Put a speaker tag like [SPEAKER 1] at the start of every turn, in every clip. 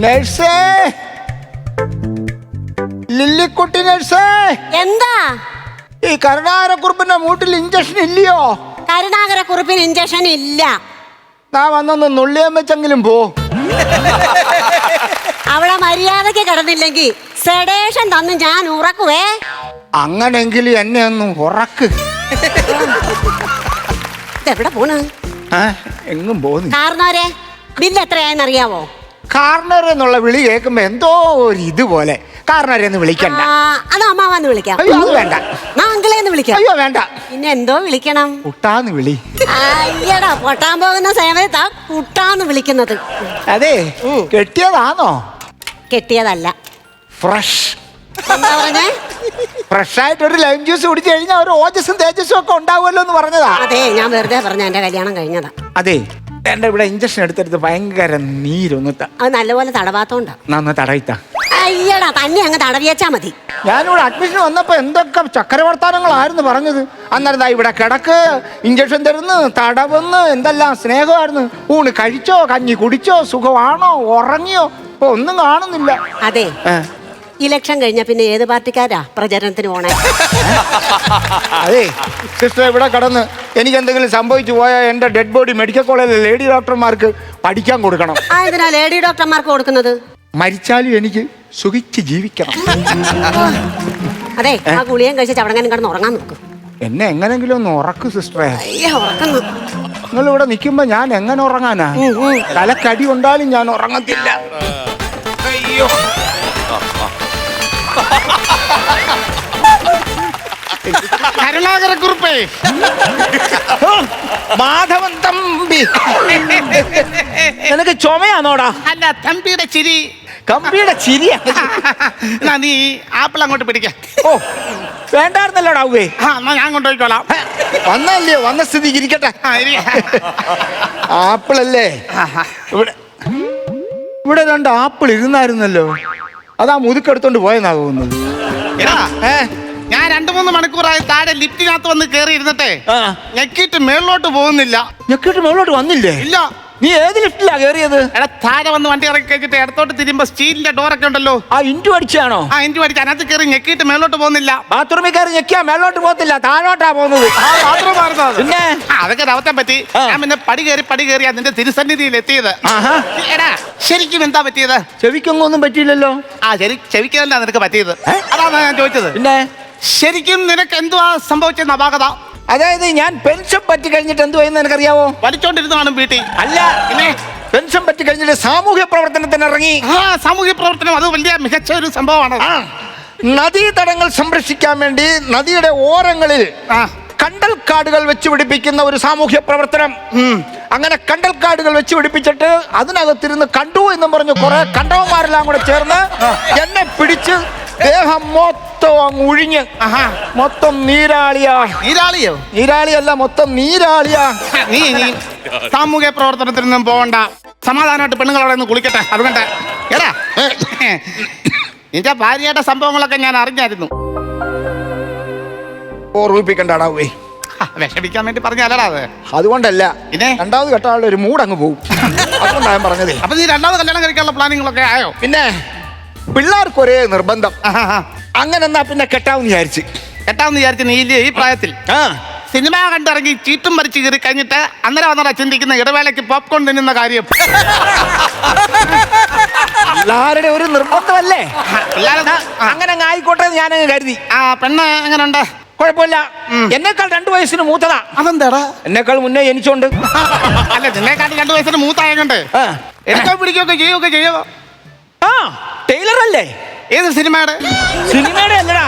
[SPEAKER 1] നഴ്സേ, ലില്ലിക്കുട്ടി നഴ്സേ.
[SPEAKER 2] എന്താ?
[SPEAKER 1] ഈ കരുണാകരക്കുറുപ്പിന്റെ മൂട്ടിൽ ഇഞ്ചക്ഷൻ ഇല്ലയോ?
[SPEAKER 2] കരുണാകരക്കുറുപ്പിന് ഇഞ്ചക്ഷൻ ഇല്ല.
[SPEAKER 1] നാ വന്നൊന്ന് നുള്ളിയാൻ വെച്ചെങ്കിലും പോ.
[SPEAKER 2] അവിടെ മര്യാദക്ക് കിടന്നില്ലെങ്കിൽ സെഡേഷൻ തന്ന് ഞാൻ ഉറക്കുവേ.
[SPEAKER 1] അങ്ങനെങ്കിൽ എന്നെ ഒന്ന് ഉറക്ക്.
[SPEAKER 2] ഇതെവിടെ പോണ്?
[SPEAKER 1] എങ്ങും പോന്നു.
[SPEAKER 2] കാരണവരെ ബില്ല് എത്രയായെന്ന് അറിയാവോ?
[SPEAKER 1] കാർണർ എന്നുള്ള വിളി കേൾക്കുമ്പോ എന്തോ ഒരു ഇതുപോലെ. കാർണരെന്ന് വിളിക്കണ്ട.
[SPEAKER 2] അത് അമ്മാവന്ന് വിളിക്കാം.
[SPEAKER 1] അയ്യോ അത് വേണ്ട.
[SPEAKER 2] അങ്കിളേന്ന് വിളിക്കാം.
[SPEAKER 1] അയ്യോ വേണ്ട.
[SPEAKER 2] പിന്നെ എന്തോ വിളിക്കണം?
[SPEAKER 1] കുട്ടാന്ന് വിളി.
[SPEAKER 2] അയ്യടാ, പൊട്ടാൻ പോകുന്ന സമയത്താ കുട്ടാന്ന് വിളിക്കുന്നത്.
[SPEAKER 1] അതെ, കെട്ടിയതാണോ?
[SPEAKER 2] കെട്ടിയതല്ല.
[SPEAKER 1] ഫ്രഷ്.
[SPEAKER 2] എന്താ പറഞ്ഞേ?
[SPEAKER 1] ഫ്രഷ് ആയിട്ട് ഒരു ലൈം ജ്യൂസ് കുടിച്ചു കഴിഞ്ഞാൽ ഒരു ഓജസ്സും തേജസ്സും ഒക്കെ ഉണ്ടാവുമല്ലോ എന്ന് പറഞ്ഞതാ.
[SPEAKER 2] അതെ, ഞാൻ വെറുതെ പറഞ്ഞ എന്റെ കല്യാണം കഴിഞ്ഞതാ.
[SPEAKER 1] അതെ, എന്റെ ഇവിടെ ഇഞ്ചക്ഷൻ എടുത്തെടുത്ത് ഭയങ്കര നീരൊന്നുത്ത.
[SPEAKER 2] അത് നല്ലപോലെ തടവാത്തോണ്ടാ.
[SPEAKER 1] നന്ന തടവിത്ത.
[SPEAKER 2] അയ്യടാ, തന്നെ അങ്ങ് തടവിയച്ചാ മതി.
[SPEAKER 1] ഞാനിവിടെ അഡ്മിഷൻ വന്നപ്പോ എന്തൊക്കെ ചക്രവർത്താനങ്ങളായിരുന്നു പറഞ്ഞത്. അന്നേരം ഇവിടെ കിടക്ക്, ഇഞ്ചക്ഷൻ തരുന്നു, തടവുന്ന്, എന്തെല്ലാം സ്നേഹമായിരുന്നു. ഊണ് കഴിച്ചോ, കഞ്ഞി കുടിച്ചോ, സുഖമാണോ, ഉറങ്ങിയോ, ഇപ്പൊ ഒന്നും കാണുന്നില്ല.
[SPEAKER 2] അതെ, ഇലക്ഷൻ കഴിഞ്ഞ പിന്നെ ഏത് പാർട്ടിക്കാരാ പ്രചരണത്തിന് പോണേ?
[SPEAKER 1] അതെ സിസ്റ്റർ, ഇവിടെ കടന്ന് എനിക്ക് എന്തെങ്കിലും സംഭവിച്ചു പോയാൽ എന്റെ ഡെഡ് ബോഡി മെഡിക്കൽ കോളേജിലെ ലേഡി ഡോക്ടർമാർക്ക് പഠിക്കാൻ കൊടുക്കണം.
[SPEAKER 2] എന്തിനാ ലേഡി ഡോക്ടർമാർക്ക് കൊടുക്കുന്നത്?
[SPEAKER 1] മരിച്ചാലും എനിക്ക് സുഖിച്ച് ജീവിക്കണം.
[SPEAKER 2] അതെ, ആ ഗുളിയും കഴിച്ച് ചവടങ്ങാനും കിടന്ന് ഉറങ്ങാൻ നോക്കും.
[SPEAKER 1] എന്നെ എങ്ങനെങ്കിലും ഒന്ന് ഉറക്കു സിസ്റ്ററെ.
[SPEAKER 2] ഉറക്കുന്നു.
[SPEAKER 1] നിങ്ങൾ ഇവിടെ നിൽക്കുമ്പോ ഞാൻ എങ്ങനെ ഉറങ്ങാനാ? തലക്കടി കൊണ്ടാലും ഞാൻ ഉറങ്ങത്തില്ല. അയ്യോ,
[SPEAKER 3] കരുണാകരക്കുറുപ്പേ,
[SPEAKER 1] മാധവൻ തമ്പി, നിനക്ക് ചുമയാണോടാ?
[SPEAKER 3] അല്ല, തമ്പിയുടെ ചിരി.
[SPEAKER 1] കമ്പിയുടെ ചിരിയാ.
[SPEAKER 3] നീ ആപ്പിൾ അങ്ങോട്ട് പിടിക്കാം.
[SPEAKER 1] ഓ, വേണ്ടായിരുന്നല്ലോടാ.
[SPEAKER 3] എന്നാ ഞാൻ കൊണ്ടുപോയിക്കോളാം.
[SPEAKER 1] വന്നല്ലേ, വന്ന സ്ഥിതിക്ക് ഇരിക്കട്ടെ. ആപ്പിളല്ലേ? ഇവിടെ 2 ആപ്പിൾ ഇരുന്നായിരുന്നല്ലോ. അതാ മുതുക്കെടുത്തോണ്ട് പോയെന്നാ തോന്നുന്നത്.
[SPEAKER 3] ഞാൻ 2-3 മണിക്കൂറായി താഴെ ലിഫ്റ്റിനകത്ത് വന്ന് കേറി ഇരുന്നിട്ടേ ഞെക്കിട്ട് മേളിലോട്ട് പോകുന്നില്ല.
[SPEAKER 1] ഞെക്കിട്ട് മേളിലോട്ട് വന്നില്ലേ?
[SPEAKER 3] ഇല്ല.
[SPEAKER 1] നീ ഏത് ലിഫ്റ്റിലാ കേറിയത്?
[SPEAKER 3] എടാ, താഴെ വന്ന് വണ്ടി ഇറക്കി കഴിച്ചിട്ട് ഇടത്തോട്ട് തിരിയുമ്പോ സ്റ്റീലിന്റെ ഡോറൊക്കെ ഉണ്ടല്ലോ.
[SPEAKER 1] ഇഞ്ചു അടിച്ചാണോ?
[SPEAKER 3] ഇഞ്ചു അടിച്ച് അതിനകത്ത് കയറി ഞെക്കിട്ട് മേലോട്ട് പോകുന്നില്ല.
[SPEAKER 1] ബാത്റൂമിൽ കയറി ഞെക്കിയാ മേലോട്ട് പോകത്തില്ല, താഴോട്ടാ പോകുന്നത്. പിന്നെ
[SPEAKER 3] അതൊക്കെ ദവത്തെ പറ്റി. ഞാൻ പിന്നെ പടി കയറി അതിന്റെ തിരുസന്നിധിയിൽ എത്തിയത്. എടാ, ശരിക്കും എന്താ പറ്റിയത്?
[SPEAKER 1] ചെവിക്കൊന്നും പറ്റിയില്ലല്ലോ.
[SPEAKER 3] ചെവിക്കല്ല നിനക്ക് പറ്റിയത്. അതാണ് ഞാൻ ചോദിച്ചത്.
[SPEAKER 1] പിന്നെ
[SPEAKER 3] ശരിക്കും നിനക്ക് എന്തുവാ സംഭവിച്ചെന്ന് അപാകത?
[SPEAKER 1] അതായത് ഞാൻ പെൻഷൻ പറ്റി കഴിഞ്ഞിട്ട് എന്തുവായെന്ന് എനിക്കറിയാവോ?
[SPEAKER 3] വലിച്ചോണ്ടിരുന്നാണ് വീട്ടിൽ.
[SPEAKER 1] അല്ല, പിന്നെ പെൻഷൻ പറ്റി കഴിഞ്ഞിട്ട് സാമൂഹ്യ പ്രവർത്തനത്തിന് ഇറങ്ങി.
[SPEAKER 3] സാമൂഹ്യ പ്രവർത്തനം അത് വലിയ മികച്ച ഒരു സംഭവമാണ്.
[SPEAKER 1] നദീതടങ്ങൾ സംരക്ഷിക്കാൻ വേണ്ടി നദിയുടെ ഓരങ്ങളിൽ കണ്ടൽ കാടുകൾ വെച്ച് പിടിപ്പിക്കുന്ന ഒരു സാമൂഹ്യ പ്രവർത്തനം. അങ്ങനെ കണ്ടൽ കാടുകൾ വെച്ച് പിടിപ്പിച്ചിട്ട് അതിനകത്തിരുന്ന് കണ്ടു എന്നും പറഞ്ഞു കുറെ കണ്ടവന്മാരെല്ലാം കൂടെ ചേർന്ന് എന്നെ പിടിച്ച് ദേഹം മൊത്തം അങ്ങ് ഉഴിഞ്ഞ് മൊത്തം നീരാളിയാ. നീരാളിയല്ല, മൊത്തം നീരാളിയാ.
[SPEAKER 3] നീ സാമൂഹ്യ പ്രവർത്തനത്തിനൊന്നും പോകണ്ട. സമാധാനമായിട്ട് പെണ്ണുങ്ങളവിടെ നിന്ന് കുളിക്കട്ടെ. അതുകൊണ്ട് എടാ, നിന്റെ ഭാര്യയുടെ സംഭവങ്ങളൊക്കെ ഞാൻ അറിഞ്ഞായിരുന്നു.
[SPEAKER 1] ഓർമ്മിപ്പിക്കണ്ടാടാ.
[SPEAKER 3] വിഷമിക്കാൻ വേണ്ടി പറഞ്ഞാലടാ അത്.
[SPEAKER 1] അതുകൊണ്ടല്ല,
[SPEAKER 3] പിന്നെ
[SPEAKER 1] 2ാമത് കെട്ടാനുള്ള ഒരു മൂഡ് അങ്ങ് പോകും. അതുകൊണ്ടാണ് ഞാൻ പറഞ്ഞതേ.
[SPEAKER 3] അപ്പൊ നീ 2ാമത് കല്യാണം കഴിക്കാനുള്ള പ്ലാനിങ്ങളൊക്കെ ആയോ?
[SPEAKER 1] പിന്നെ പിള്ളേർക്ക് ഒരേ നിർബന്ധം. അങ്ങനെ എന്നാ പിന്നെ കെട്ടാമെന്ന് വിചാരിച്ച്.
[SPEAKER 3] നീ ഈ പ്രായത്തിൽ സിനിമ കണ്ടിറങ്ങി ചീട്ടും മരിച്ചു കയറി കഴിഞ്ഞിട്ട് അന്നേരം വന്നടാ ചിന്തിക്കുന്ന ഇടവേളയ്ക്ക് പോപ്കോൺ തിന്നുന്ന കാര്യം.
[SPEAKER 1] പിള്ളേരുടെ ഒരു നിർബന്ധമല്ലേ? അങ്ങനെ ആയിക്കോട്ടെ ഞാനങ്ങ് കരുതി.
[SPEAKER 3] പെണ്ണ് എങ്ങനെ ഉണ്ട്?
[SPEAKER 1] കുഴപ്പമില്ല. എന്നെക്കാൾ 2 വയസ്സിന് മൂത്തതാ.
[SPEAKER 3] അതെന്താടാ?
[SPEAKER 1] എന്നെക്കാൾ മുന്നേ ജനിച്ചോണ്ട്.
[SPEAKER 3] അല്ല, നിന്നെക്കാട്ടി 2 വയസ്സിന് മൂത്തായതുകൊണ്ട് എടുക്കാൻ പിടിക്കുകയൊക്കെ ചെയ്യുമോ?
[SPEAKER 1] ടൈലർ അല്ലേ?
[SPEAKER 3] ഏത് സിനിമയുടെ?
[SPEAKER 1] സിനിമയുടെ അല്ലടാ,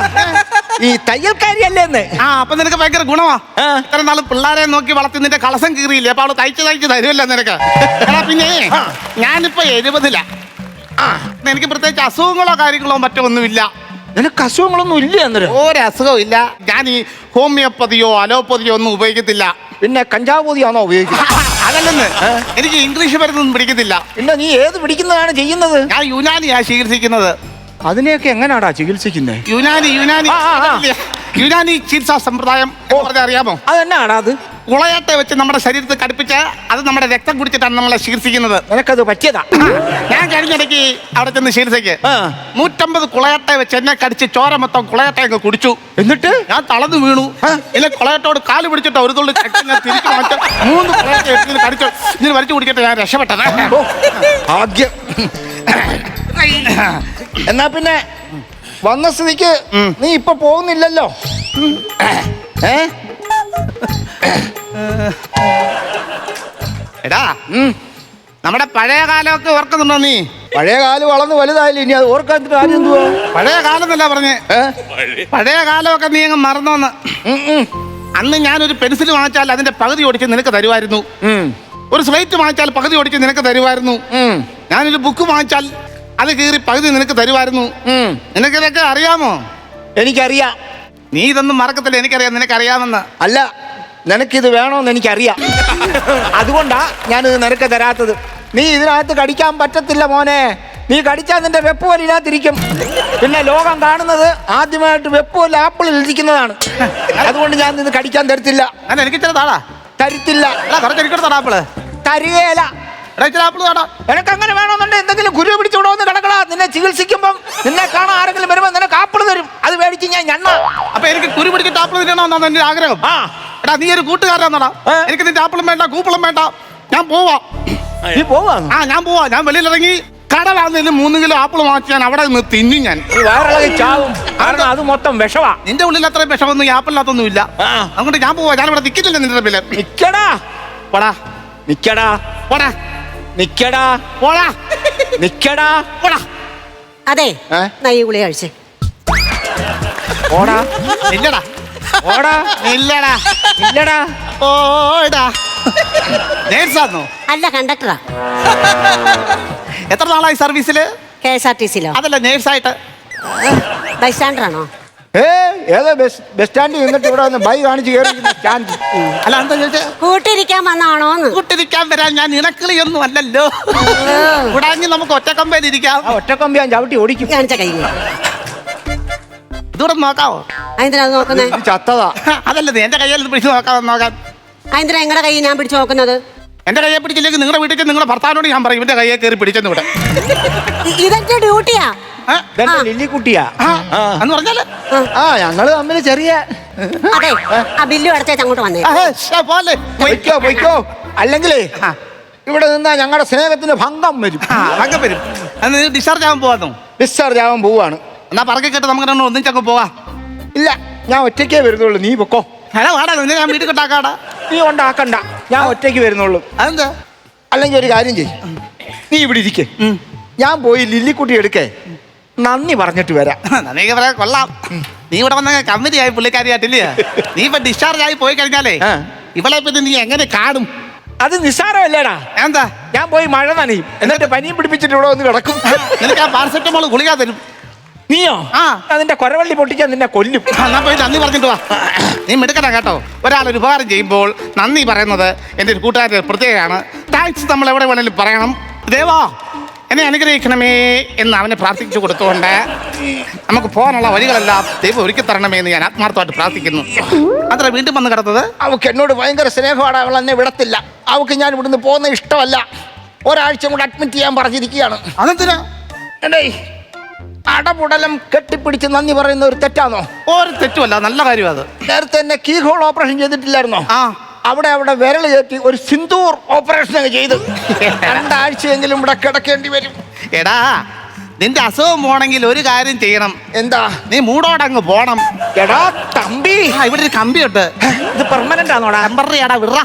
[SPEAKER 1] ഈ തയ്യൽക്കാരി അല്ലേന്ന്.
[SPEAKER 3] അപ്പൊ നിനക്ക് ഭയങ്കര ഗുണമാ. ഇത്ര നാള് പിള്ളേരെ നോക്കി വളർത്തി നിന്റെ കളസം കീറിയില്ലേ? അപ്പൊ അവള് തയ്ച്ച് തരുമല്ലോ നിനക്ക്. പിന്നെ ഞാനിപ്പോ 70-ലാ. എനിക്ക് പ്രത്യേകിച്ച് അസുഖങ്ങളോ കാര്യങ്ങളോ മറ്റോ ഒന്നുമില്ല.
[SPEAKER 1] നിനക്ക് അസുഖങ്ങളൊന്നും ഇല്ല? അന്നേരം
[SPEAKER 3] ഒരസുഖവും ഇല്ല. ഞാൻ ഈ ഹോമിയോപ്പതിയോ അലോപ്പതിയോ ഒന്നും ഉപയോഗിക്കത്തില്ല.
[SPEAKER 1] പിന്നെ കഞ്ചാവ് പൊതിയാണോ ഉപയോഗിക്കുന്നത്?
[SPEAKER 3] അതല്ലെന്ന്, എനിക്ക് ഇംഗ്ലീഷ് മരുന്നൊന്നും പിടിക്കത്തില്ല.
[SPEAKER 1] പിന്നെ നീ ഏത് പിടിക്കുന്നതാണ് ചെയ്യുന്നത്?
[SPEAKER 3] ഞാൻ യുനാനിയാ ചികിത്സിക്കുന്നത്.
[SPEAKER 1] അതിനെയൊക്കെ എങ്ങനെയാടാ ചികിത്സിക്കുന്നത്?
[SPEAKER 3] യുനാനി യുനാനി ചികിത്സാ സമ്പ്രദായം എന്ന് പറഞ്ഞാൽ അറിയാമോ?
[SPEAKER 1] അതെന്നാടാ അത്?
[SPEAKER 3] കുളയട്ടെ വെച്ച് നമ്മുടെ ശരീരത്തിൽ കടുപ്പിച്ച് അത് നമ്മുടെ രക്തം കുടിച്ചിട്ടാണ് നമ്മളെ ചികിത്സിക്കുന്നത്.
[SPEAKER 1] നിനക്കത് പറ്റിയതാ?
[SPEAKER 3] ഞാൻ കഴിഞ്ഞിടയ്ക്ക് അവിടെ ചെന്ന് ചികിത്സയ്ക്ക്
[SPEAKER 1] ആ.
[SPEAKER 3] 150 കുളയട്ടെ വെച്ച് എന്നെ കടിച്ച് ചോര മൊത്തം കുളയട്ടെ അങ്ങ് കുടിച്ചു.
[SPEAKER 1] എന്നിട്ട്
[SPEAKER 3] ഞാൻ തളർന്നു വീണു. ഇല്ല കുളയട്ടോട് കാല് പിടിച്ചിട്ട് ഒരു തുള്ളി രക്തം ഞാൻ തിരിച്ചു മാറ്റി 3 കുളയട്ടെ ഇതിന് കടിച്ചു ഇതിന് വലിച്ചു കുടിച്ചിട്ട് ഞാൻ രക്ഷപ്പെട്ടത്.
[SPEAKER 1] ഓ, ഭാഗ്യം. എന്നാ പിന്നെ വന്ന സ്ഥിതിക്ക് നീ ഇപ്പൊ പോകുന്നില്ലല്ലോ. ഏ
[SPEAKER 3] എടാ നമ്മുടെ പഴയ കാലമൊക്കെ ഓർക്കുന്നുണ്ടോ നീ?
[SPEAKER 1] പഴയ കാലം വളർന്ന് വലുതായില്ല, ഇനി അത് ഓർക്കാൻ കാര്യം എന്തുവാ?
[SPEAKER 3] പഴയ കാലം എന്നല്ല പറഞ്ഞേ, പഴയ കാലമൊക്കെ നീ അങ്ങ് മറന്നോന്ന്. അന്ന് ഞാനൊരു പെൻസിൽ വാങ്ങിച്ചാൽ അതിന്റെ പകുതി ഓടിച്ച് നിനക്ക് തരുമായിരുന്നു. ഒരു സ്ലേറ്റ് വാങ്ങിച്ചാൽ പകുതി ഓടിച്ച് നിനക്ക് തരുമായിരുന്നു. ഞാനൊരു ബുക്ക് വാങ്ങിച്ചാൽ അത് കീറി പകുതി നിനക്ക് തരുമായിരുന്നു. നിനക്കിതൊക്കെ അറിയാമോ?
[SPEAKER 1] എനിക്കറിയാം.
[SPEAKER 3] നീ ഇതൊന്നും മറക്കത്തില്ല, എനിക്കറിയാം നിനക്കറിയാമെന്ന്.
[SPEAKER 1] അല്ല, നിനക്കിത് വേണോന്ന് എനിക്കറിയാം. അതുകൊണ്ടാ ഞാനിത് നിനക്ക് തരാത്തത്. നീ ഇതിനകത്ത് കടിക്കാൻ പറ്റത്തില്ല മോനെ. നീ കടിച്ചാൽ നിന്റെ വെപ്പ് പോലെ ഇതിനകത്തിരിക്കും. പിന്നെ ലോകം കാണുന്നത് ആദ്യമായിട്ട് വെപ്പ് പോലെ ആപ്പിളിൽ ഇരിക്കുന്നതാണ്. അതുകൊണ്ട് ഞാൻ ഇത് കടിക്കാൻ തരത്തില്ല.
[SPEAKER 3] അല്ല എനിക്ക് ഇച്ചിരി താടാ.
[SPEAKER 1] തരത്തില്ല.
[SPEAKER 3] കുറച്ചെനിക്കെടുത്ത് താടാ ആപ്പിള്.
[SPEAKER 1] തരികേല.
[SPEAKER 3] ഇച്ചിരി ആപ്പിള് താടാ.
[SPEAKER 1] നിനക്ക് അങ്ങനെ വേണമെന്നുണ്ടെങ്കിൽ എന്തെങ്കിലും കുരു പിടിച്ചുവിടോന്ന് കിടക്കടാ. നിന്നെ ചികിത്സിക്കുമ്പം നിന്നെ കാണാൻ ആരെങ്കിലും വരുമ്പോൾ നിനക്ക് ആപ്പിള് തരും. അത് മേടിച്ച് ഞാൻ ഞണ്ണ.
[SPEAKER 3] അപ്പൊ എനിക്ക് കുരു പിടിച്ചിട്ട് ആപ്പിള് തിന്നണമെന്നാണ് എന്റെ ആഗ്രഹം.
[SPEAKER 1] ആ
[SPEAKER 3] എടാ നീ ഒരു കൂട്ടുകാരനാടാ. എനിക്ക് നിന്റെ ആപ്പിളും വേണ്ട കൂപ്പിളും വേണ്ട. ഞാൻ പോവാ.
[SPEAKER 1] നീ പോവാന്ന്?
[SPEAKER 3] ആ ഞാൻ പോവാ. ഞാൻ വെളിയിലിറങ്ങി കടലാണെങ്കിലും 3 കിലോ ആപ്പിൾ വാങ്ങിച്ച് ഞാൻ അവിടെ നിന്ന് തിന്നു. ഞാൻ
[SPEAKER 1] വയറിളകി ചാവും. കാരണം അത് മൊത്തം വിഷവാ.
[SPEAKER 3] നിന്റെ ഉള്ളിൽ അത്രയും വിഷമൊന്നും ഈ ആപ്പിളിനകത്തൊന്നും ഇല്ല. അതുകൊണ്ട് ഞാൻ പോവാ. ഞാൻ ഇവിടെ നിൽക്കുന്നില്ല നിന്റെ പേര്.
[SPEAKER 1] നിക്കടാ.
[SPEAKER 3] പോടാ
[SPEAKER 1] നിക്കടാ.
[SPEAKER 3] പോടാ
[SPEAKER 1] നിക്കടാ.
[SPEAKER 3] പോടാ
[SPEAKER 1] നിക്കടാ.
[SPEAKER 3] പോടാ.
[SPEAKER 2] അതെ, ഈ ഗുളിക കഴിച്ചേ.
[SPEAKER 1] ഓടാ.
[SPEAKER 3] ഇല്ലടാ.
[SPEAKER 1] ഓടാ.
[SPEAKER 3] ഇല്ലടാ.
[SPEAKER 1] ഇല്ലടാ.
[SPEAKER 3] ഓടാ. നേഴ്സാന്നോ?
[SPEAKER 2] അല്ല, കണ്ടക്ടറാ.
[SPEAKER 3] എത്ര നാളായി സർവീസില്?
[SPEAKER 2] KSRTCയിലോ?
[SPEAKER 3] അതല്ല നേഴ്സായിട്ട്.
[SPEAKER 2] ബൈസ്റ്റാൻഡറാണോ?
[SPEAKER 1] ഏതോ ബസ് സ്റ്റാൻഡിൽ നിന്നിട്ട് ഇവിടെ വന്ന് ബൈ കാണിച്ച് കയറി സ്റ്റാൻഡ്.
[SPEAKER 3] അല്ല എന്താ ചോദിച്ചേ?
[SPEAKER 2] കൂട്ടിരിക്കാൻ വന്നാണോന്ന്.
[SPEAKER 3] കൂട്ടിരിക്കാൻ വരാൻ ഞാൻ ഇണക്കിളിയൊന്നും അല്ലല്ലോ. ഇവിടെ നമുക്ക് ഒറ്റക്കമ്പയിൽ ഇരിക്കാം.
[SPEAKER 1] ഒറ്റക്കൊമ്പി ഞാൻ ചവിട്ടി ഓടിക്കും.
[SPEAKER 2] കാണിച്ച കൈ
[SPEAKER 3] ഇതൂടെ നോക്കാവോ?
[SPEAKER 2] അതിനാ നോക്കുന്നേ?
[SPEAKER 1] ചത്തതാ.
[SPEAKER 3] അതല്ലത് എന്റെ കയ്യിൽ പിടിച്ച് നോക്കാവോ നോക്കാൻ.
[SPEAKER 2] അതിനാ നിങ്ങളുടെ കൈ ഞാൻ പിടിച്ചു നോക്കുന്നത്?
[SPEAKER 3] എന്റെ കയ്യെ പിടിച്ചില്ലെങ്കിൽ നിങ്ങളുടെ വീട്ടിൽ നിങ്ങളുടെ ഭർത്താവിനോട് ഞാൻ പറയും ഇവന്റെ കയ്യെ കയറി പിടിച്ചെന്ന് ഇവിടെ.
[SPEAKER 2] ഇതെന്റെ ഡ്യൂട്ടിയാ.
[SPEAKER 1] ലില്ലിക്കുട്ടിയാ
[SPEAKER 3] എന്ന് പറഞ്ഞാല്
[SPEAKER 1] ഞങ്ങള് തമ്മിൽ ചെറിയ.
[SPEAKER 2] അതെ, ആ ബില്ല് അടച്ചേച്ച് അങ്ങോട്ട് വന്നേ.
[SPEAKER 3] പോലെ
[SPEAKER 1] പൊയ്ക്കോ പൊയ്ക്കോ. അല്ലെങ്കിലേ ഇവിടെ നിന്നാ ഞങ്ങളുടെ സ്നേഹത്തിന് ഭംഗം വരും.
[SPEAKER 3] ഭംഗം വരും. ഡിസ്ചാർജ് ആവാൻ പോവാന്നോ?
[SPEAKER 1] ഡിസ്ചാർജ് ആവാൻ പോവാണ്.
[SPEAKER 3] എന്നാ പറക്കി കേട്ട് നമുക്ക് ഒന്നിച്ചങ്ങ് പോവാ.
[SPEAKER 1] ഇല്ല, ഞാൻ ഒറ്റയ്ക്കേ വരുന്നുള്ളൂ. നീ പൊക്കോ.
[SPEAKER 3] ഹലോ വാടാ, നിന്നെ ഞാൻ വീട്ടിൽ കൊണ്ടാക്കാടാ.
[SPEAKER 1] നീ കൊണ്ടാക്കണ്ട, ഞാൻ ഒറ്റയ്ക്ക് വരുന്നുള്ളൂ.
[SPEAKER 3] അതെന്താ?
[SPEAKER 1] അല്ലെങ്കിൽ ഒരു കാര്യം ചെയ്യും, നീ ഇവിടെ ഇരിക്കേ. ഞാൻ പോയി ലില്ലിക്കുട്ടി എടുക്കേ നന്ദി പറഞ്ഞിട്ട് വരാം.
[SPEAKER 3] നന്ദി പറയാൻ കൊള്ളാം. നീ ഇവിടെ വന്ന കമ്പനി ആയി പുള്ളിക്കാരിയായിട്ടില്ലേ? നീ ഇപ്പൊ ഡിസ്ചാർജ് ആയി പോയി കഴിഞ്ഞാലേ ഇവളെ പിന്നെ നീ എങ്ങനെ കാണും?
[SPEAKER 1] അത് നിസ്സാരമല്ലേടാ.
[SPEAKER 3] എന്താ?
[SPEAKER 1] ഞാൻ പോയി മഴ നനയും, എന്നിട്ട് പനിയും പിടിപ്പിച്ചിട്ട് ഇവിടെ വന്ന് കിടക്കും.
[SPEAKER 3] നിനക്ക് ആ പാരസെറ്റമോൾ ഗുളിക തരും.
[SPEAKER 1] നീയോ? അതിന്റെ കൊരവള്ളി പൊട്ടിക്കാൻ നിന്നെ കൊല്ലും.
[SPEAKER 3] എന്നാ പോയി നന്ദി പറഞ്ഞിട്ട് വാ. നീ മിടുക്കണ കേട്ടോ. ഒരാളൊരു ഉപകാരം ചെയ്യുമ്പോൾ നന്ദി പറയുന്നത് എൻ്റെ ഒരു കൂട്ടുകാരുടെ പ്രത്യേകമാണ്. താങ്ക്സ് നമ്മൾ എവിടെ വേണേലും പറയണം. ദേവാ എന്നെ അനുഗ്രഹിക്കണമേ എന്ന് അവനെ പ്രാർത്ഥിച്ചു കൊടുത്തുകൊണ്ട് നമുക്ക് പോകാനുള്ള വഴികളെല്ലാം ദൈവം ഒരുക്കി തരണമേ എന്ന് ഞാൻ ആത്മാർത്ഥമായിട്ട് പ്രാർത്ഥിക്കുന്നു. അത്ര വീണ്ടും വന്ന് കിടന്നത്
[SPEAKER 1] അവൾക്ക് എന്നോട് ഭയങ്കര സ്നേഹമാണ്. അവൾ എന്നെ വിടത്തില്ല. അവൾക്ക് ഞാൻ ഇവിടുന്ന് പോകുന്ന ഇഷ്ടമല്ല. ഒരാഴ്ച കൂടെ അഡ്മിറ്റ് ചെയ്യാൻ പറഞ്ഞിരിക്കുകയാണ്.
[SPEAKER 3] അതെന്തിനാ?
[SPEAKER 1] എടേ, അടപുടലം കെട്ടിപ്പിടിച്ച് നന്ദി പറയുന്ന ഒരു തെറ്റാണോ?
[SPEAKER 3] ഒരു തെറ്റുമല്ല, നല്ല കാര്യം അത്.
[SPEAKER 1] നേരത്തെ എന്നെ കീ ഹോൾ ഓപ്പറേഷൻ ചെയ്തിട്ടില്ലായിരുന്നോ?
[SPEAKER 3] ആ,
[SPEAKER 1] അവിടെ വിരൽ കയറ്റി ഒരു സിന്ദൂർ ഓപ്പറേഷൻ ഒക്കെ ചെയ്ത് 2 ആഴ്ചയെങ്കിലും ഇവിടെ കിടക്കേണ്ടി വരും.
[SPEAKER 3] എടാ, നിന്റെ അസുഖം പോണെങ്കിൽ ഒരു കാര്യം ചെയ്യണം.
[SPEAKER 1] എന്താ?
[SPEAKER 3] നീ മൂടോടങ്ങ് പോണം.
[SPEAKER 1] എടാ തമ്പി,
[SPEAKER 3] ഇവിടെ ഒരു കമ്പിയുണ്ട്.
[SPEAKER 1] ഇത് പെർമനന്റ് ആണോടാ?
[SPEAKER 3] ടെമ്പററി ആടാ, വിട.